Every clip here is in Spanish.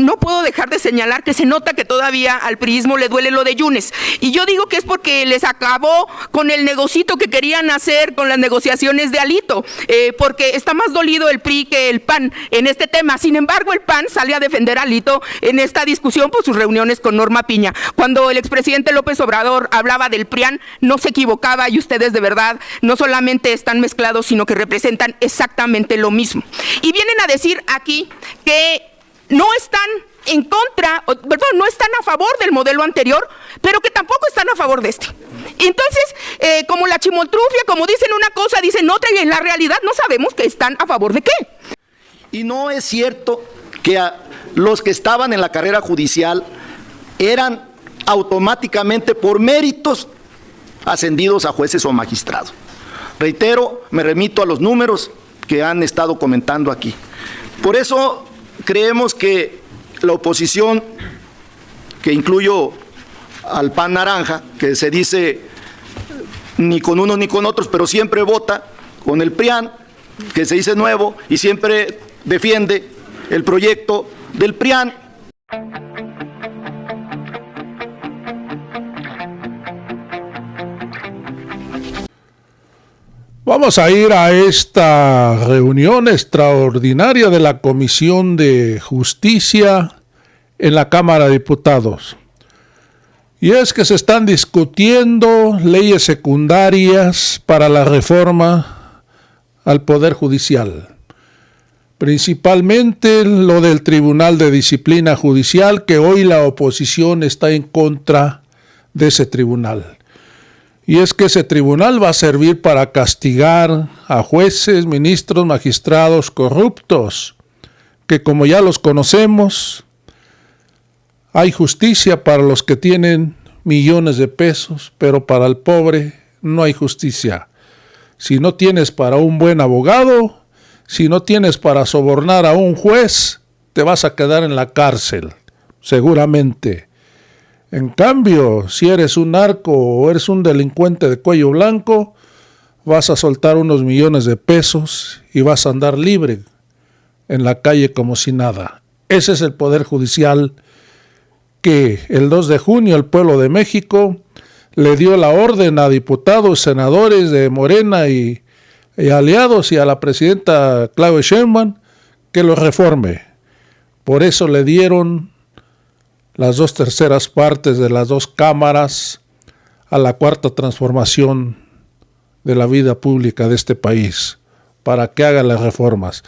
no puedo dejar de señalar que se nota que todavía al priismo le duele lo de Yunes. Y yo digo que es porque les acabó con el negocito que querían hacer con las negociaciones de Alito, porque está más dolido el PRI que el PAN en este tema. Sin embargo, el PAN sale a defender a Alito en esta discusión por sus reuniones con Norma Piña. Cuando el expresidente López Obrador hablaba del PRIAN, no se equivocaba, y ustedes de verdad no solamente están mezclados, sino que representan exactamente lo mismo. Y vienen a decir aquí que no están en contra, perdón, no están a favor del modelo anterior, pero que tampoco están a favor de este. Entonces, como la chimoltrufia, como dicen una cosa, dicen otra, y en la realidad no sabemos que están a favor de qué. Y no es cierto que los que estaban en la carrera judicial eran automáticamente por méritos ascendidos a jueces o magistrados. Reitero, me remito a los números que han estado comentando aquí. Por eso creemos que la oposición, que incluyo al PAN naranja, que se dice ni con unos ni con otros, pero siempre vota con el PRIAN, que se dice nuevo y siempre defiende el proyecto del PRIAN. Vamos a ir a esta reunión extraordinaria de la Comisión de Justicia en la Cámara de Diputados. Y es que se están discutiendo leyes secundarias para la reforma al Poder Judicial. Principalmente lo del Tribunal de Disciplina Judicial, que hoy la oposición está en contra de ese tribunal. Y es que ese tribunal va a servir para castigar a jueces, ministros, magistrados corruptos, que como ya los conocemos, hay justicia para los que tienen millones de pesos, pero para el pobre no hay justicia. Si no tienes para un buen abogado, si no tienes para sobornar a un juez, te vas a quedar en la cárcel, seguramente. En cambio, si eres un narco o eres un delincuente de cuello blanco, vas a soltar unos millones de pesos y vas a andar libre en la calle como si nada. Ese es el Poder Judicial que el 2 de junio el pueblo de México le dio la orden a diputados, senadores de Morena y aliados y a la presidenta Claudia Sheinbaum que lo reforme. Por eso le dieron las 2/3 partes de las 2 cámaras a la cuarta transformación de la vida pública de este país, para que haga las reformas.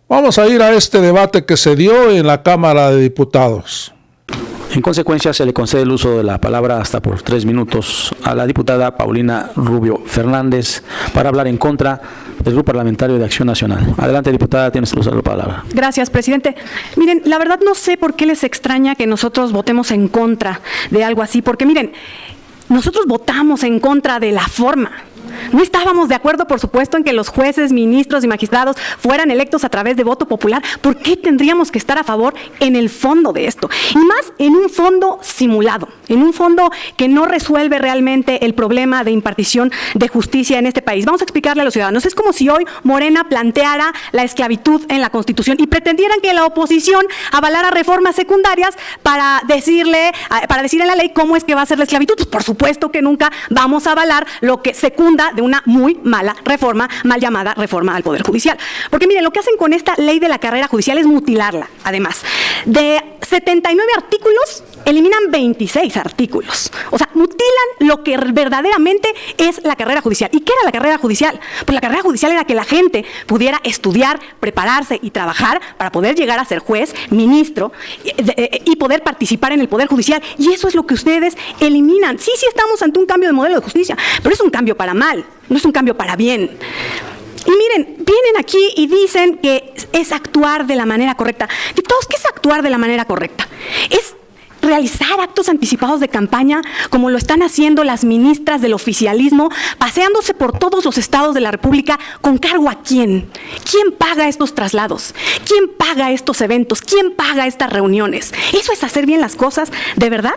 Vamos a ir a este debate que se dio en la Cámara de Diputados. En consecuencia, se le concede el uso de la palabra hasta por 3 minutos a la diputada Paulina Rubio Fernández para hablar en contra del Grupo Parlamentario de Acción Nacional. Adelante, diputada, tienes el uso de la palabra. Gracias, presidente. Miren, la verdad no sé por qué les extraña que nosotros votemos en contra de algo así, porque miren, nosotros votamos en contra de la forma. No estábamos de acuerdo, por supuesto, en que los jueces, ministros y magistrados fueran electos a través de voto popular. ¿Por qué tendríamos que estar a favor en el fondo de esto? Y más en un fondo simulado, en un fondo que no resuelve realmente el problema de impartición de justicia en este país. Vamos a explicarle a los ciudadanos. Es como si hoy Morena planteara la esclavitud en la Constitución y pretendieran que la oposición avalara reformas secundarias para decir en la ley cómo es que va a ser la esclavitud. Pues por supuesto que nunca vamos a avalar lo que secunda de una muy mala reforma, mal llamada reforma al Poder Judicial. Porque miren, lo que hacen con esta ley de la carrera judicial es mutilarla, además. De 79 artículos, eliminan 26 artículos. O sea, mutilan lo que verdaderamente es la carrera judicial. ¿Y qué era la carrera judicial? Pues la carrera judicial era que la gente pudiera estudiar, prepararse y trabajar para poder llegar a ser juez, ministro y poder participar en el Poder Judicial. Y eso es lo que ustedes eliminan. Sí, estamos ante un cambio de modelo de justicia, pero es un cambio para mal, no es un cambio para bien. Y miren, vienen aquí y dicen que es actuar de la manera correcta. Diputados, ¿qué es actuar de la manera correcta? Es realizar actos anticipados de campaña como lo están haciendo las ministras del oficialismo, paseándose por todos los estados de la República. ¿Con cargo a quién? ¿Quién paga estos traslados? ¿Quién paga estos eventos? ¿Quién paga estas reuniones? ¿Eso es hacer bien las cosas? ¿De verdad?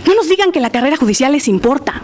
No nos digan que la carrera judicial les importa.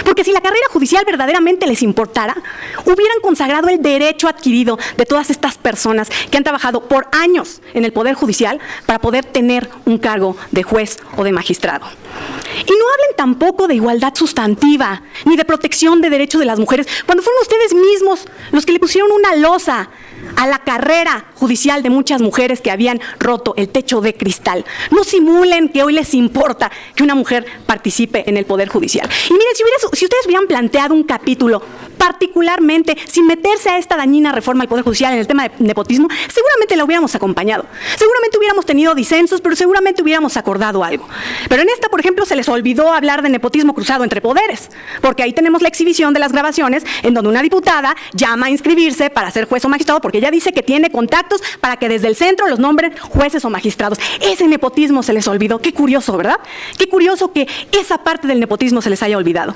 Porque si la carrera judicial verdaderamente les importara, hubieran consagrado el derecho adquirido de todas estas personas que han trabajado por años en el Poder Judicial para poder tener un cargo de juez o de magistrado. Y no hablen tampoco de igualdad sustantiva, ni de protección de derechos de las mujeres, cuando fueron ustedes mismos los que le pusieron una losa a la carrera judicial de muchas mujeres que habían roto el techo de cristal. No simulen que hoy les importa que una mujer participe en el Poder Judicial. Y miren, si ustedes hubieran planteado un capítulo particularmente sin meterse a esta dañina reforma al Poder Judicial en el tema de nepotismo, seguramente la hubiéramos acompañado. Seguramente hubiéramos tenido disensos, pero seguramente hubiéramos acordado algo. Pero en esta, por ejemplo, se les olvidó hablar de nepotismo cruzado entre poderes, porque ahí tenemos la exhibición de las grabaciones en donde una diputada llama a inscribirse para ser juez o magistrado, porque ella dice que tiene contactos para que desde el centro los nombren jueces o magistrados. Ese nepotismo se les olvidó. Qué curioso, ¿verdad? Qué curioso que esa parte del nepotismo se les haya olvidado.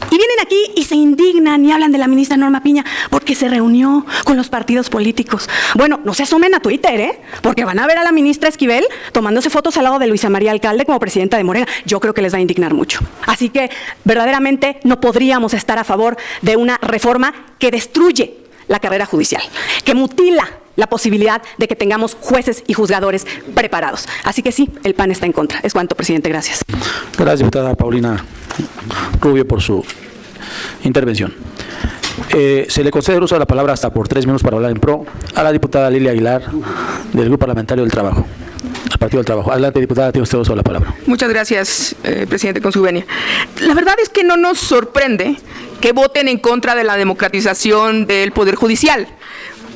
Y vienen aquí y se indignan y hablan de la ministra Norma Piña porque se reunió con los partidos políticos. Bueno, no se asomen a Twitter, porque van a ver a la ministra Esquivel tomándose fotos al lado de Luisa María Alcalde como presidenta de Morena. Yo creo que les va a indignar mucho. Así que verdaderamente no podríamos estar a favor de una reforma que destruye la carrera judicial, que mutila la posibilidad de que tengamos jueces y juzgadores preparados. Así que sí, el PAN está en contra. Es cuanto, presidente. Gracias. Gracias, diputada Paulina Rubio, por su intervención. Se le concede el uso de la palabra hasta por 3 minutos para hablar en pro a la diputada Lilia Aguilar, del Grupo Parlamentario del Trabajo, del Partido del Trabajo. Adelante, diputada, tiene usted uso de la palabra. Muchas gracias, presidente, con su venia. La verdad es que no nos sorprende que voten en contra de la democratización del Poder Judicial,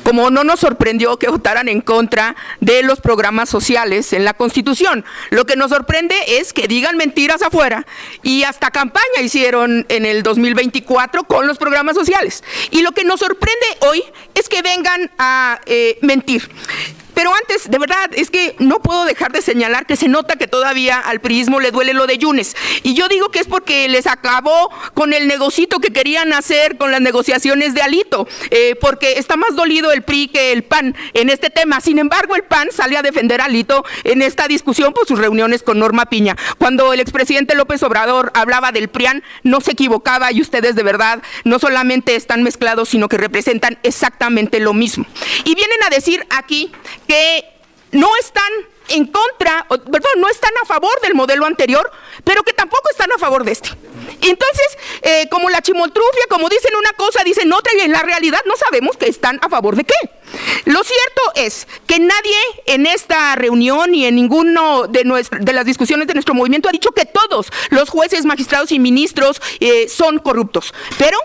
como no nos sorprendió que votaran en contra de los programas sociales en la Constitución. Lo que nos sorprende es que digan mentiras afuera y hasta campaña hicieron en el 2024 con los programas sociales. Y lo que nos sorprende hoy es que vengan a mentir. Pero antes, de verdad, es que no puedo dejar de señalar que se nota que todavía al priismo le duele lo de Yunes. Y yo digo que es porque les acabó con el negocito que querían hacer con las negociaciones de Alito, porque está más dolido el PRI que el PAN en este tema. Sin embargo, el PAN sale a defender a Alito en esta discusión por sus reuniones con Norma Piña. Cuando el expresidente López Obrador hablaba del PRIAN, no se equivocaba, y ustedes de verdad no solamente están mezclados, sino que representan exactamente lo mismo. Y vienen a decir aquí que no están en contra, perdón, no están a favor del modelo anterior, pero que tampoco están a favor de este. Entonces, como la chimoltrufia, como dicen una cosa, dicen otra, y en la realidad no sabemos que están a favor de qué. Lo cierto es que nadie en esta reunión y en ninguno de las discusiones de nuestro movimiento ha dicho que todos los jueces, magistrados y ministros son corruptos, pero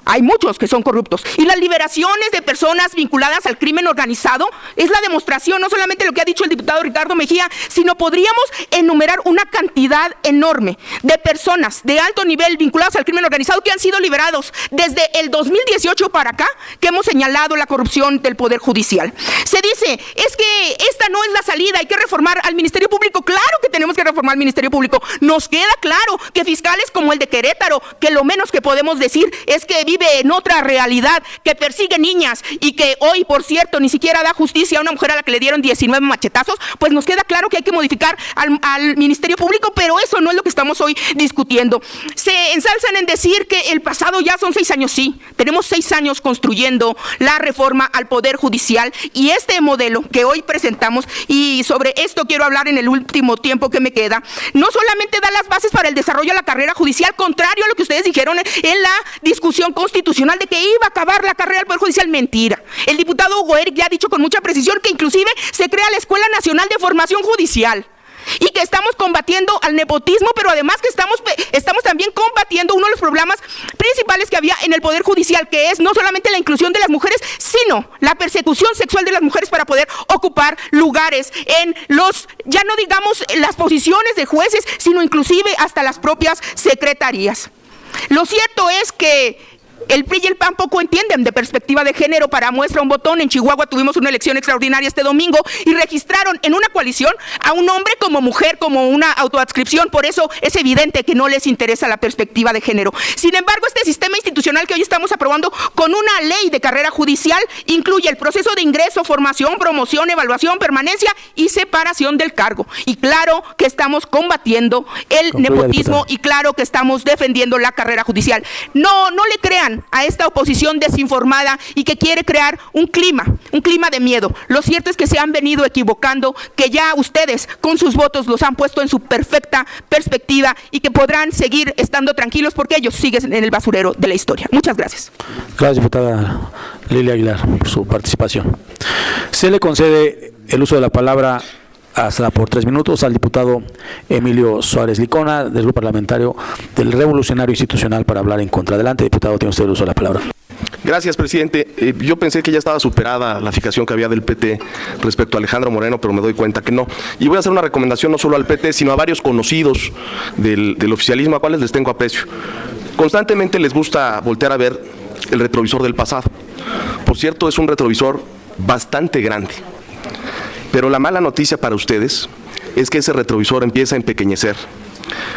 hay muchos que son corruptos. Y las liberaciones de personas vinculadas al crimen organizado es la demostración, no solamente de lo que ha dicho el diputado Ricardo Mejía, sino podríamos enumerar una cantidad enorme de personas de alto nivel vinculadas al crimen organizado que han sido liberados desde el 2018 para acá, que hemos señalado la corrupción del Poder Judicial. Se dice, es que esta no es la salida, hay que reformar al Ministerio Público. Claro que tenemos que reformar al Ministerio Público. Nos queda claro que fiscales como el de Querétaro, que lo menos que podemos decir es que vive en otra realidad, que persigue niñas y que hoy, por cierto, ni siquiera da justicia a una mujer a la que le dieron 19 machetazos, pues nos queda claro que hay que modificar al Ministerio Público, pero eso no es lo que estamos hoy discutiendo. Se ensalzan en decir que el pasado ya son 6 años, sí, tenemos 6 años construyendo la reforma al Poder Judicial, y este modelo que hoy presentamos, y sobre esto quiero hablar en el último tiempo que me queda, no solamente da las bases para el desarrollo de la carrera judicial, contrario a lo que ustedes dijeron en la discusión constitucional de que iba a acabar la carrera del Poder Judicial. Mentira. El diputado Hugo Eric ya ha dicho con mucha precisión que inclusive se crea la Escuela Nacional de Formación Judicial, y que estamos combatiendo al nepotismo, pero además que estamos también combatiendo uno de los problemas principales que había en el Poder Judicial, que es no solamente la inclusión de las mujeres, sino la persecución sexual de las mujeres para poder ocupar lugares en ya no digamos las posiciones de jueces, sino inclusive hasta las propias secretarías. Lo cierto es que El PRI y el PAN poco entienden de perspectiva de género. Para muestra un botón, en Chihuahua tuvimos una elección extraordinaria este domingo y registraron en una coalición a un hombre como mujer, como una autoadscripción. Por eso es evidente que no les interesa la perspectiva de género. Sin embargo, este sistema institucional que hoy estamos aprobando con una ley de carrera judicial incluye el proceso de ingreso, formación, promoción, evaluación, permanencia y separación del cargo. Y claro que estamos combatiendo el nepotismo y claro que estamos defendiendo la carrera judicial. No le crean a esta oposición desinformada y que quiere crear un clima de miedo. Lo cierto es que se han venido equivocando, que ya ustedes con sus votos los han puesto en su perfecta perspectiva y que podrán seguir estando tranquilos porque ellos siguen en el basurero de la historia. Muchas gracias. Gracias, diputada Lilia Aguilar, por su participación. Se le concede el uso de la palabra hasta por 3 minutos al diputado Emilio Suárez Licona, del Grupo Parlamentario del Revolucionario Institucional, para hablar en contra. Adelante, diputado, tiene usted el uso de la palabra. Gracias, presidente. Yo pensé que ya estaba superada la fijación que había del PT respecto a Alejandro Moreno, pero me doy cuenta que no. Y voy a hacer una recomendación no solo al PT, sino a varios conocidos del oficialismo, a cuales les tengo aprecio. Constantemente les gusta voltear a ver el retrovisor del pasado. Por cierto, es un retrovisor bastante grande. Pero la mala noticia para ustedes es que ese retrovisor empieza a empequeñecer.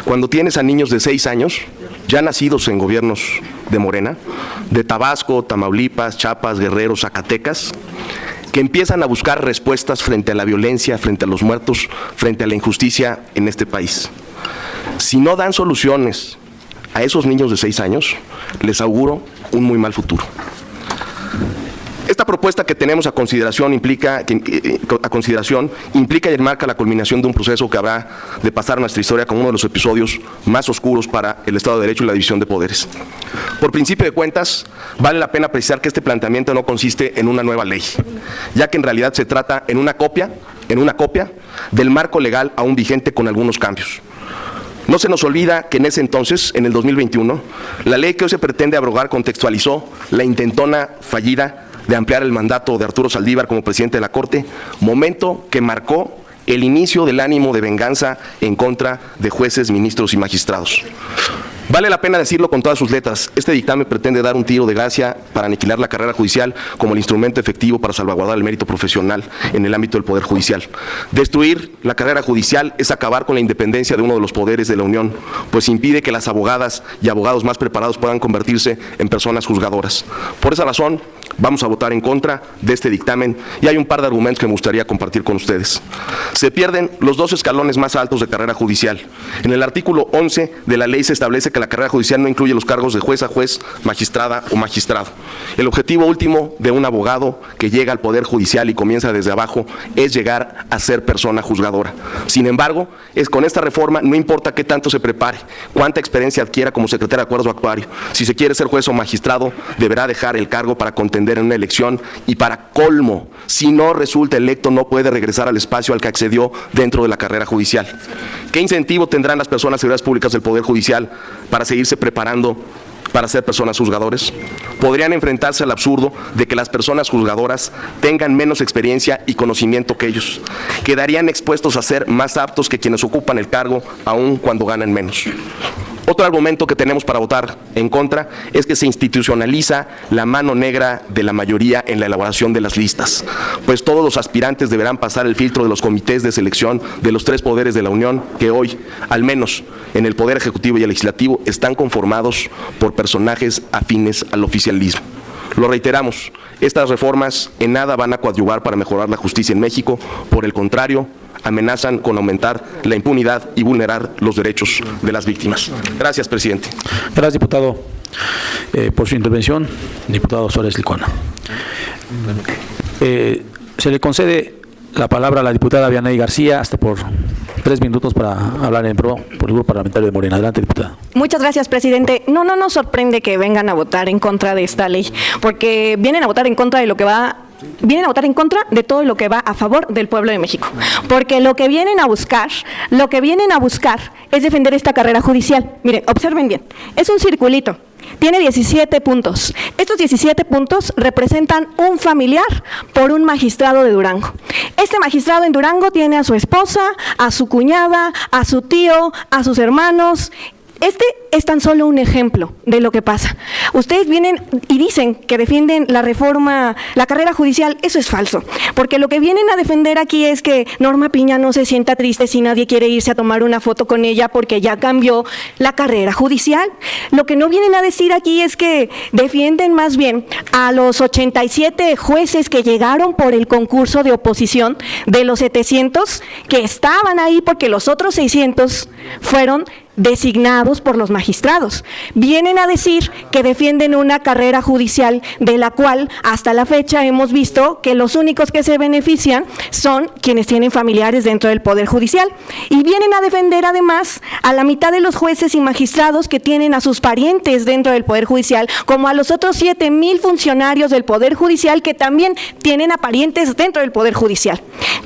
Cuando tienes a niños de 6 años, ya nacidos en gobiernos de Morena, de Tabasco, Tamaulipas, Chiapas, Guerrero, Zacatecas, que empiezan a buscar respuestas frente a la violencia, frente a los muertos, frente a la injusticia en este país. Si no dan soluciones a esos niños de 6 años, les auguro un muy mal futuro. Esta propuesta que tenemos a consideración implica y enmarca la culminación de un proceso que habrá de pasar a nuestra historia como uno de los episodios más oscuros para el Estado de Derecho y la división de poderes. Por principio de cuentas, vale la pena precisar que este planteamiento no consiste en una nueva ley, ya que en realidad se trata en una copia del marco legal aún vigente con algunos cambios. No se nos olvida que en ese entonces, en el 2021, la ley que hoy se pretende abrogar contextualizó la intentona fallida de ampliar el mandato de Arturo Saldívar como presidente de la Corte, momento que marcó el inicio del ánimo de venganza en contra de jueces, ministros y magistrados. Vale la pena decirlo con todas sus letras, este dictamen pretende dar un tiro de gracia para aniquilar la carrera judicial como el instrumento efectivo para salvaguardar el mérito profesional en el ámbito del Poder Judicial. Destruir la carrera judicial es acabar con la independencia de uno de los poderes de la Unión, pues impide que las abogadas y abogados más preparados puedan convertirse en personas juzgadoras. Por esa razón, vamos a votar en contra de este dictamen y hay un par de argumentos que me gustaría compartir con ustedes. Se pierden los 2 escalones más altos de carrera judicial. En el artículo 11 de la ley se establece que la carrera judicial no incluye los cargos de jueza, juez, magistrada o magistrado. El objetivo último de un abogado que llega al Poder Judicial y comienza desde abajo es llegar a ser persona juzgadora. Sin embargo, con esta reforma no importa qué tanto se prepare, cuánta experiencia adquiera como secretario de acuerdos o actuario. Si se quiere ser juez o magistrado, deberá dejar el cargo para contender en una elección y para colmo, si no resulta electo, no puede regresar al espacio al que accedió dentro de la carrera judicial. ¿Qué incentivo tendrán las personas servidores públicas del Poder Judicial para seguirse preparando para ser personas juzgadores? Podrían enfrentarse al absurdo de que las personas juzgadoras tengan menos experiencia y conocimiento que ellos. Quedarían expuestos a ser más aptos que quienes ocupan el cargo, aun cuando ganan menos. Otro argumento que tenemos para votar en contra es que se institucionaliza la mano negra de la mayoría en la elaboración de las listas, pues todos los aspirantes deberán pasar el filtro de los comités de selección de los 3 poderes de la Unión, que hoy, al menos en el Poder Ejecutivo y el Legislativo, están conformados por personajes afines al oficialismo. Lo reiteramos, estas reformas en nada van a coadyuvar para mejorar la justicia en México, por el contrario, amenazan con aumentar la impunidad y vulnerar los derechos de las víctimas. Gracias, presidente. Gracias, diputado, por su intervención. Diputado Suárez Licona. Se le concede la palabra a la diputada Vianey García, hasta por 3 minutos, para hablar en pro por el Grupo Parlamentario de Morena. Adelante, diputada. Muchas gracias, presidente. No nos sorprende que vengan a votar en contra de esta ley, porque vienen a votar en contra de lo que vienen a votar en contra de todo lo que va a favor del pueblo de México, porque lo que vienen a buscar es defender esta carrera judicial. Miren, observen bien, es un circulito, tiene 17 puntos. Estos 17 puntos representan un familiar por un magistrado de Durango. Este magistrado en Durango tiene a su esposa, a su cuñada, a su tío, a sus hermanos. Este es tan solo un ejemplo de lo que pasa. Ustedes vienen y dicen que defienden la reforma, la carrera judicial. Eso es falso, porque lo que vienen a defender aquí es que Norma Piña no se sienta triste si nadie quiere irse a tomar una foto con ella porque ya cambió la carrera judicial. Lo que no vienen a decir aquí es que defienden más bien a los 87 jueces que llegaron por el concurso de oposición, de los 700 que estaban ahí porque los otros 600 fueron designados por los magistrados. Vienen a decir que defienden una carrera judicial de la cual hasta la fecha hemos visto que los únicos que se benefician son quienes tienen familiares dentro del Poder Judicial. Y vienen a defender además a la mitad de los jueces y magistrados que tienen a sus parientes dentro del Poder Judicial, como a los otros 7,000 funcionarios del Poder Judicial que también tienen a parientes dentro del Poder Judicial.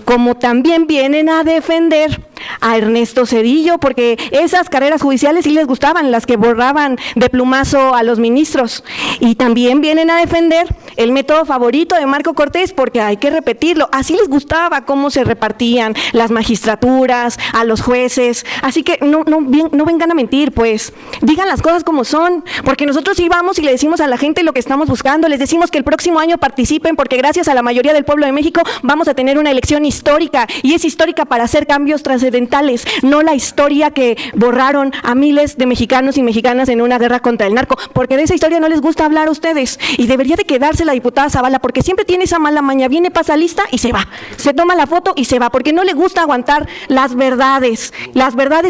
Como también vienen a defender a Ernesto Zedillo, porque esas carreras judiciales sí les gustaban, las que borraban de plumazo a los ministros. Y también vienen a defender el método favorito de Marco Cortés, porque hay que repetirlo, así les gustaba cómo se repartían las magistraturas, a los jueces. Así que no vengan a mentir, pues, digan las cosas como son, porque nosotros sí vamos y le decimos a la gente lo que estamos buscando, les decimos que el próximo año participen, porque gracias a la mayoría del pueblo de México vamos a tener una elección histórica, y es histórica para hacer cambios trascendentales, no la historia que borraron a miles de mexicanos y mexicanas en una guerra contra el narco, porque de esa historia no les gusta hablar a ustedes, y debería de quedarse la diputada Zavala, porque siempre tiene esa mala maña, viene, pasa lista y se va, se toma la foto y se va, porque no le gusta aguantar las verdades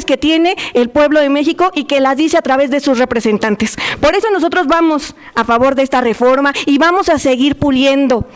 que tiene el pueblo de México y que las dice a través de sus representantes. Por eso nosotros vamos a favor de esta reforma y vamos a seguir puliendo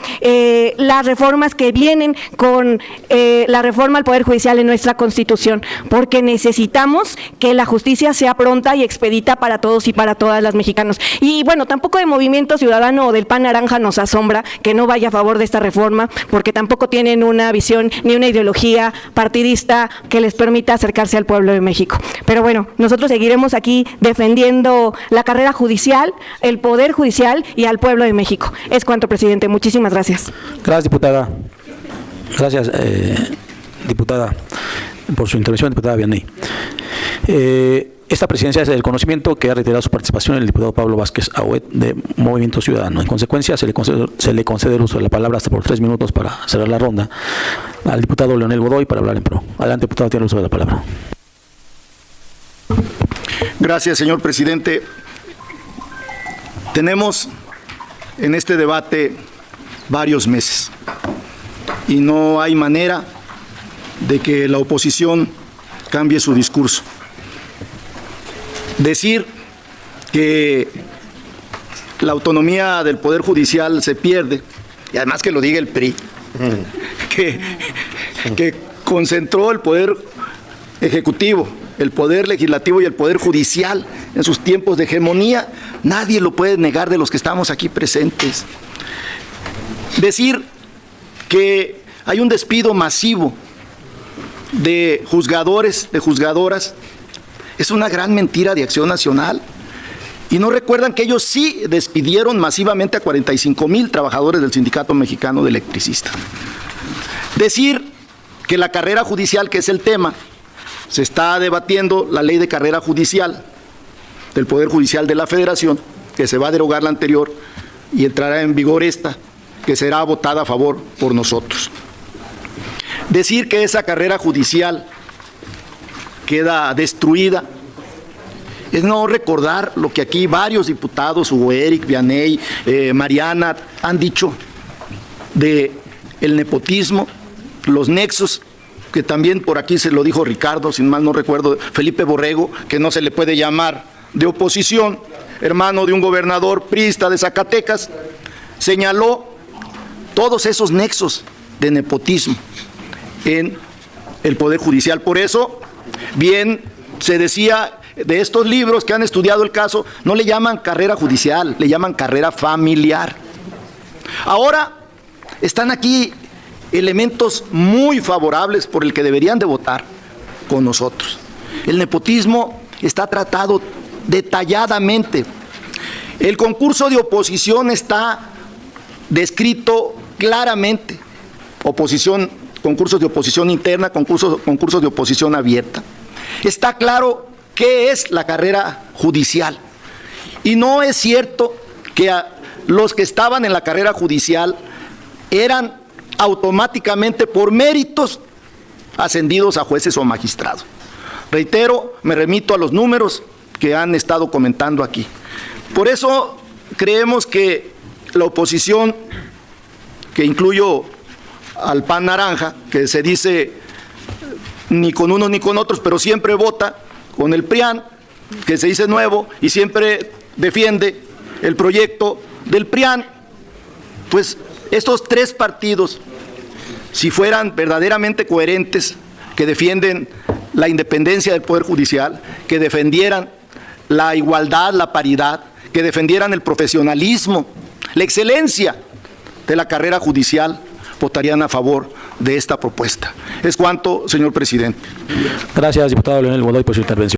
las reformas que vienen con la reforma al Poder Judicial en nuestra Constitución, porque necesitamos que la justicia sea pronta y expedita para todos y para todas las mexicanos. Y bueno, tampoco de Movimiento Ciudadano o del PAN Naranja nos asombra que no vaya a favor de esta reforma, porque tampoco tienen una visión ni una ideología partidista que les permita acercarse al pueblo de México. Pero bueno, nosotros seguiremos aquí defendiendo la carrera judicial, el Poder Judicial y al pueblo de México. Es cuanto, presidente. Muchísimas gracias. Gracias, diputada. Gracias, diputada, por su intervención, diputada Vianney. Esta presidencia es el conocimiento que ha reiterado su participación el diputado Pablo Vázquez Auet de Movimiento Ciudadano. En consecuencia, se le concede el uso de la palabra hasta por 3 minutos para cerrar la ronda al diputado Leonel Godoy para hablar en pro. Adelante, diputado, tiene el uso de la palabra. Gracias, señor presidente. Tenemos en este debate varios meses y no hay manera de que la oposición cambie su discurso. Decir que la autonomía del Poder Judicial se pierde, y además que lo diga el PRI, que concentró el Poder Ejecutivo, el Poder Legislativo y el Poder Judicial en sus tiempos de hegemonía, nadie lo puede negar de los que estamos aquí presentes. Decir que hay un despido masivo de juzgadores, de juzgadoras, es una gran mentira de Acción Nacional. Y no recuerdan que ellos sí despidieron masivamente a 45,000 trabajadores del Sindicato Mexicano de Electricistas. Decir que la carrera judicial, que es el tema, se está debatiendo la ley de carrera judicial del Poder Judicial de la Federación, que se va a derogar la anterior y entrará en vigor esta, que será votada a favor por nosotros. Decir que esa carrera judicial queda destruida es no recordar lo que aquí varios diputados, Hugo Eric, Vianney, Mariana, han dicho de el nepotismo, los nexos, que también por aquí se lo dijo Ricardo, sin mal no recuerdo, Felipe Borrego, que no se le puede llamar de oposición, hermano de un gobernador priista de Zacatecas, señaló todos esos nexos de nepotismo en el Poder Judicial. Por eso, bien se decía de estos libros que han estudiado el caso, no le llaman carrera judicial, le llaman carrera familiar. Ahora están aquí elementos muy favorables por el que deberían de votar con nosotros. El nepotismo está tratado detalladamente. El concurso de oposición está descrito claramente. Oposición, concursos de oposición interna, concursos de oposición abierta. Está claro qué es la carrera judicial. Y no es cierto que los que estaban en la carrera judicial eran automáticamente por méritos ascendidos a jueces o magistrados. Reitero, me remito a los números que han estado comentando aquí. Por eso creemos que la oposición, que incluyo al PAN naranja, que se dice ni con unos ni con otros, pero siempre vota con el PRIAN, que se dice nuevo y siempre defiende el proyecto del PRIAN, pues estos tres partidos, si fueran verdaderamente coherentes, que defienden la independencia del Poder Judicial, que defendieran la igualdad, la paridad, que defendieran el profesionalismo, la excelencia de la carrera judicial, votarían a favor de esta propuesta. Es cuanto, señor presidente. Gracias, diputado Leonel Godoy, por su intervención.